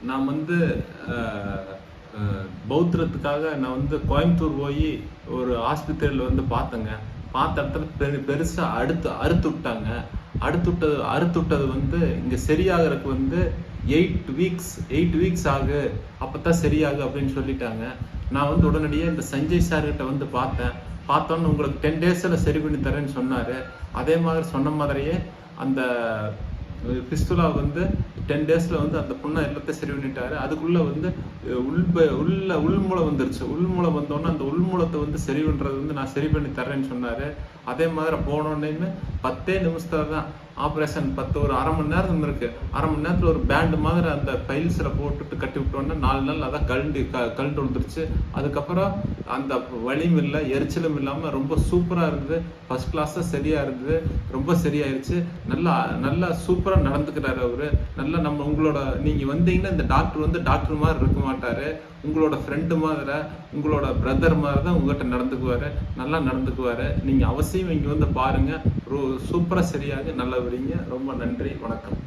நான் வந்து பௌத்திரத்துக்காக நான் வந்து கோயம்புத்தூர் போய் ஒரு ஆஸ்பத்திரியில் வந்து பார்த்தேங்க. பார்த்த இடத்துல பெருசாக அறுத்து விட்டாங்க. அறுத்து விட்டது வந்து இங்கே சரியாகிறதுக்கு வந்து 8 வீக்ஸ் ஆகு, அப்போ தான் சரியாகு அப்படின்னு சொல்லிட்டாங்க. நான் வந்து உடனடியாக இந்த சஞ்சய் சார்கிட்ட வந்து பார்த்தோன்னு உங்களுக்கு 10 டேஸில் சரி பண்ணி தரேன்னு சொன்னார். அதே மாதிரி சொன்ன மாதிரியே அந்த பிஸ்துலா வந்து 10 டேஸில் வந்து அந்த புண்ணை எல்லாத்தையும் சரி பண்ணிட்டாரு. அதுக்குள்ளே வந்து உள்மூளை வந்துருச்சு. உள்மூளை வந்தோன்னே அந்த உள்மூலத்தை வந்து சரி பண்ணுறது வந்து நான் சரி பண்ணி தரேன்னு சொன்னார். அதே மாதிரி போனோடனேயுமே 10 நிமிஷத்தில் தான் ஆப்ரேஷன். ஒரு அரை மணி நேரம் இருக்கு. அரை மணி நேரத்தில் ஒரு பேண்டு மாதிரி அந்த பைல்ஸில் போட்டுட்டு கட்டி விட்டோன்னே 4 நாள் அதான் கழண்டு விழுந்துருச்சு. அதுக்கப்புறம் அந்த வலியும் இல்லை, எரிச்சலும் இல்லாமல் ரொம்ப சூப்பராக இருந்தது. ஃபர்ஸ்ட் கிளாஸாக சரியாக இருந்தது. ரொம்ப சரியாயிருச்சு. நல்லா சூப்பராக நடந்துக்கிறாரு அவரு. நல்லா உங்களோட நீங்கள் வந்தீங்கன்னா இந்த டாக்டர் வந்து டாக்டர் மாதிரி இருக்க மாட்டார். உங்களோட ஃப்ரெண்டு மாதிரி, உங்களோட பிரதர் மாதிரி தான் உங்கள்கிட்ட நடந்துக்குவார். நல்லா நடந்துக்குவார். நீங்கள் அவசியம் இங்கே வந்து பாருங்கள். சூப்பராக சரியாக நல்லா வரீங்க. ரொம்ப நன்றி. வணக்கம்.